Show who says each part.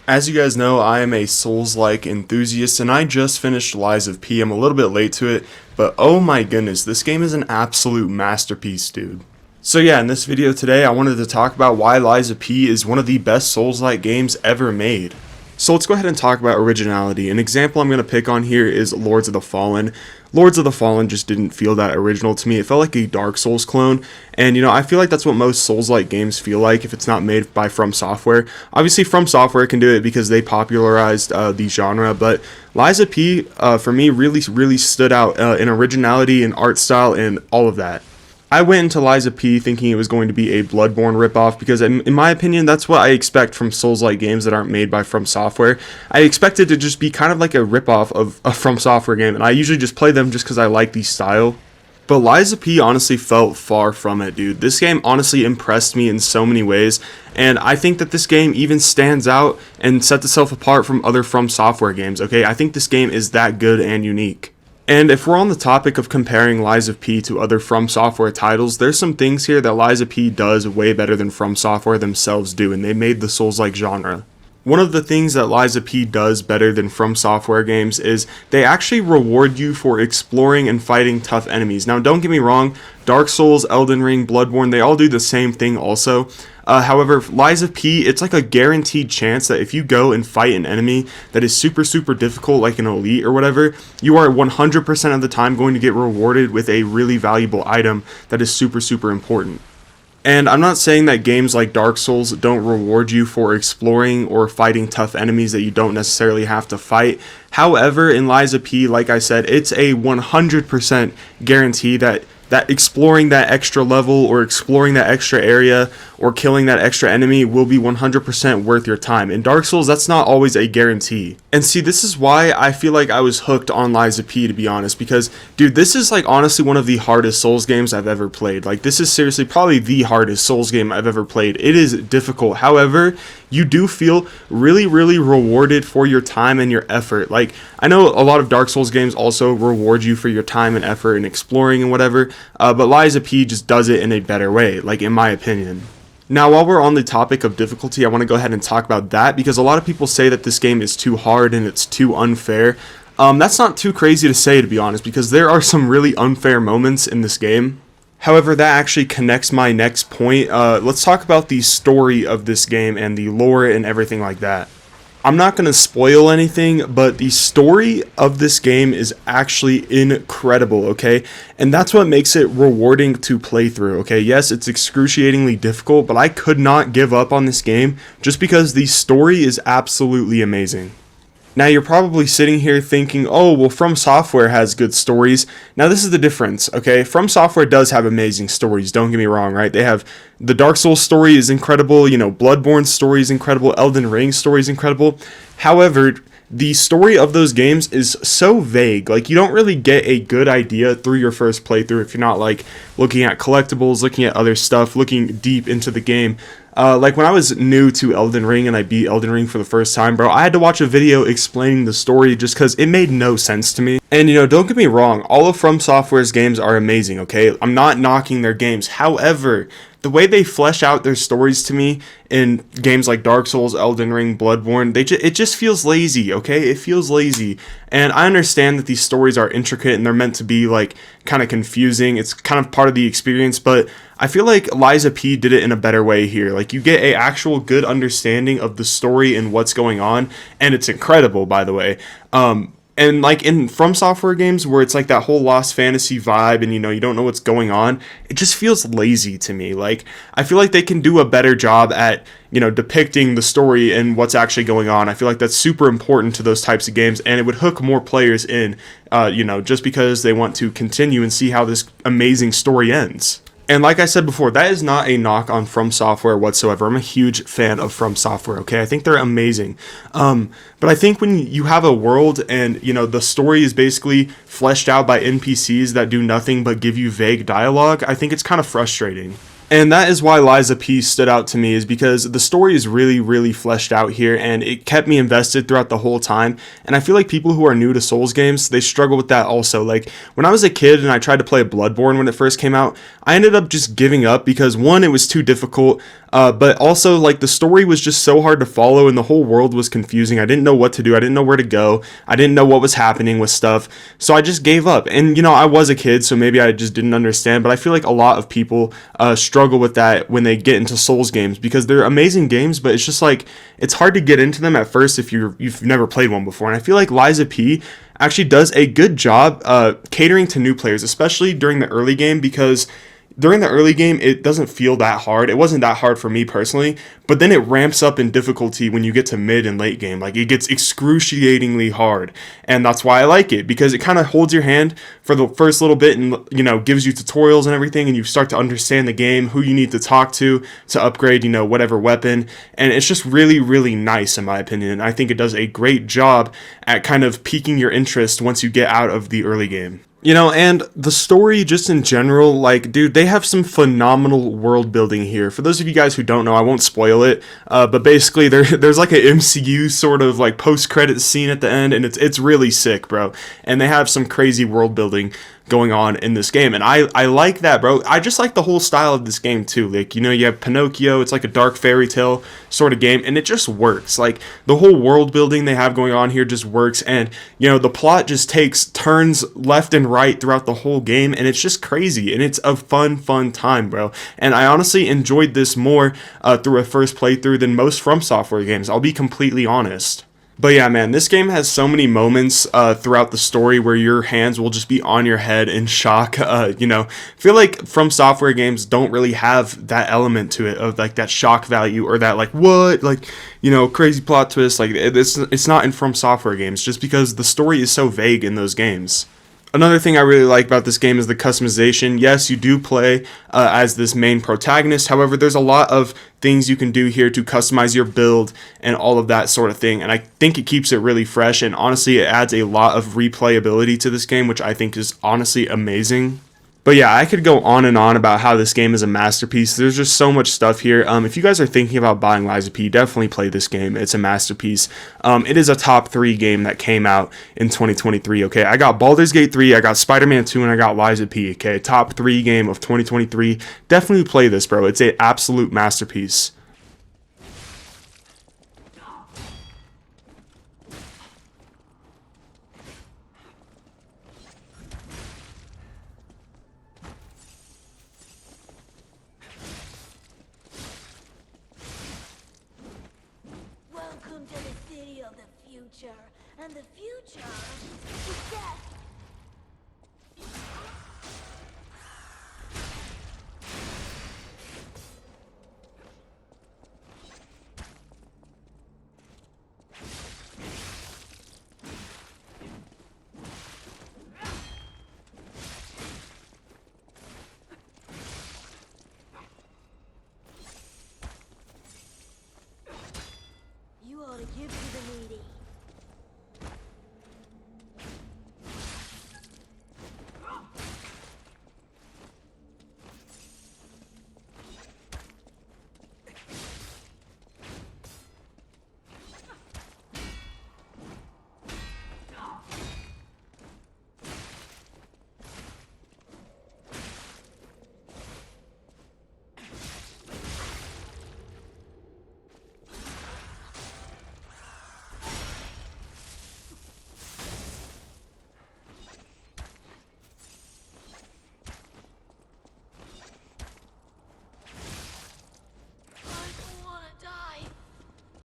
Speaker 1: As you guys know, I am a Souls-like enthusiast, and I just finished Lies of P. I'm a little bit late to it, but oh my goodness, this game is an absolute masterpiece, dude. So yeah, in this video today, I wanted to talk about why Lies of P is one of the best Souls-like games ever made. So let's go ahead and talk about originality. An example I'm going to pick on here is Lords of the Fallen. Lords of the Fallen just didn't feel that original to me. It felt like a Dark Souls clone, and I feel like that's what most Souls-like games feel like if it's not made by From Software. Obviously, From Software can do it because they popularized the genre, but Lies of P, for me, really stood out in originality and art style and all of that. I went into Lies of P thinking it was going to be a Bloodborne ripoff because, in my opinion, that's what I expect from Souls-like games that aren't made by From Software. I expect it to just be kind of like a ripoff of a From Software game, and I usually just play them just because I like the style. But Lies of P honestly felt far from it, dude. This game honestly impressed me in so many ways, and I think that this game even stands out and sets itself apart from other From Software games, okay? I think this game is that good and unique. And if we're on the topic of comparing Lies of P to other From Software titles, there's some things here that Lies of P does way better than From Software themselves do, and they made the Souls-like genre. One of the things that Lies of P does better than From Software games is they actually reward you for exploring and fighting tough enemies. Now, don't get me wrong, Dark Souls, Elden Ring, Bloodborne, they all do the same thing also. However, Lies of P, it's like a guaranteed chance that if you go and fight an enemy that is super difficult, like an elite or whatever, you are 100% of the time going to get rewarded with a really valuable item that is super important. And I'm not saying that games like Dark Souls don't reward you for exploring or fighting tough enemies that you don't necessarily have to fight. However, in Lies of P, like I said, it's a 100% guarantee that exploring that extra level or exploring that extra area or killing that extra enemy will be 100% worth your time. In Dark Souls, that's not always a guarantee. And see, this is why I feel like I was hooked on Lies of P, to be honest, because, dude, this is like honestly one of the hardest Souls games I've ever played. Like, this is seriously probably the hardest Souls game I've ever played. It is difficult. However, you do feel really rewarded for your time and your effort. Like, I know a lot of Dark Souls games also reward you for your time and effort and exploring and whatever, but Lies of P just does it in a better way, like, in my opinion. Now, while we're on the topic of difficulty, I want to go ahead and talk about that because a lot of people say that this game is too hard and it's too unfair. That's not too crazy to say, to be honest, because there are some really unfair moments in this game. However, that actually connects my next point. Let's talk about the story of this game and the lore and everything like that. I'm not going to spoil anything, but the story of this game is actually incredible, okay? And that's what makes it rewarding to play through, okay? Yes, it's excruciatingly difficult, but I could not give up on this game just because the story is absolutely amazing. Now, you're probably sitting here thinking, oh, well, From Software has good stories. Now, this is the difference, okay? From Software does have amazing stories, don't get me wrong, right? They have the Dark Souls story is incredible, Bloodborne story is incredible, Elden Ring story is incredible. However, the story of those games is so vague. Like, you don't really get a good idea through your first playthrough if you're not, like, looking at collectibles, looking at other stuff, looking deep into the game. Like, when I was new to Elden Ring and I beat Elden Ring for the first time, bro, I had to watch a video explaining the story just because it made no sense to me. And, don't get me wrong, all of From Software's games are amazing, okay? I'm not knocking their games. However, the way they flesh out their stories to me in games like Dark Souls, Elden Ring, Bloodborne, it just feels lazy, okay? It feels lazy. And I understand that these stories are intricate and they're meant to be, like, kind of confusing. It's kind of part of the experience, but I feel like Lies of P did it in a better way here. Like, you get a actual good understanding of the story and what's going on, and it's incredible, by the way. And like in From Software games where it's like that whole Lost Fantasy vibe and you don't know what's going on, it just feels lazy to me. Like, I feel like they can do a better job at, depicting the story and what's actually going on. I feel like that's super important to those types of games, and it would hook more players in, just because they want to continue and see how this amazing story ends. And like I said before, that is not a knock on From Software whatsoever. I'm a huge fan of From Software, okay? I think they're amazing. But I think when you have a world and, the story is basically fleshed out by NPCs that do nothing but give you vague dialogue, I think it's kind of frustrating. And that is why Lies of P stood out to me, is because the story is really, really fleshed out here, and it kept me invested throughout the whole time. And I feel like people who are new to Souls games, they struggle with that also. Like, when I was a kid and I tried to play Bloodborne when it first came out, I ended up just giving up because, one, it was too difficult, but also, like, the story was just so hard to follow, and the whole world was confusing. I didn't know what to do. I didn't know where to go. I didn't know what was happening with stuff. So I just gave up. And, I was a kid, so maybe I just didn't understand, but I feel like a lot of people struggle with that when they get into Souls games, because they're amazing games, but it's just like, it's hard to get into them at first if you've never played one before. And I feel like Lies of P actually does a good job catering to new players, especially during the early game, because during the early game, it doesn't feel that hard. It wasn't that hard for me personally, but then it ramps up in difficulty when you get to mid and late game. Like, it gets excruciatingly hard, and that's why I like it, because it kind of holds your hand for the first little bit and, gives you tutorials and everything, and you start to understand the game, who you need to talk to upgrade, whatever weapon, and it's just really, really nice in my opinion. And I think it does a great job at kind of piquing your interest once you get out of the early game. And the story just in general, like, dude, they have some phenomenal world building here. For those of you guys who don't know, I won't spoil it, but basically there's like an MCU sort of like post-credit scene at the end, and it's really sick, bro. And they have some crazy world building going on in this game, and I like that, bro. I just like the whole style of this game too. Like, you have Pinocchio, it's like a dark fairy tale sort of game, and it just works. Like, the whole world building they have going on here just works, and the plot just takes turns left and right throughout the whole game, and it's just crazy, and it's a fun time, bro. And I honestly enjoyed this more through a first playthrough than most From Software games, I'll be completely honest. But yeah, man, this game has so many moments throughout the story where your hands will just be on your head in shock. I feel like From Software games don't really have that element to it of like that shock value, or that like, what, like, crazy plot twist. Like, it's not in From Software games, just because the story is so vague in those games. Another thing I really like about this game is the customization. Yes, you do play as this main protagonist. However, there's a lot of things you can do here to customize your build and all of that sort of thing. And I think it keeps it really fresh. And honestly, it adds a lot of replayability to this game, which I think is honestly amazing. But yeah, I could go on and on about how this game is a masterpiece. There's just so much stuff here. If you guys are thinking about buying Lies of P, definitely play this game. It's a masterpiece. It is a top 3 game that came out in 2023, okay? I got Baldur's Gate 3, I got Spider-Man 2, and I got Lies of P, okay? Top 3 game of 2023. Definitely play this, bro. It's an absolute masterpiece.
Speaker 2: Welcome to the city of the future, and the future is death. You ought to give to the needy.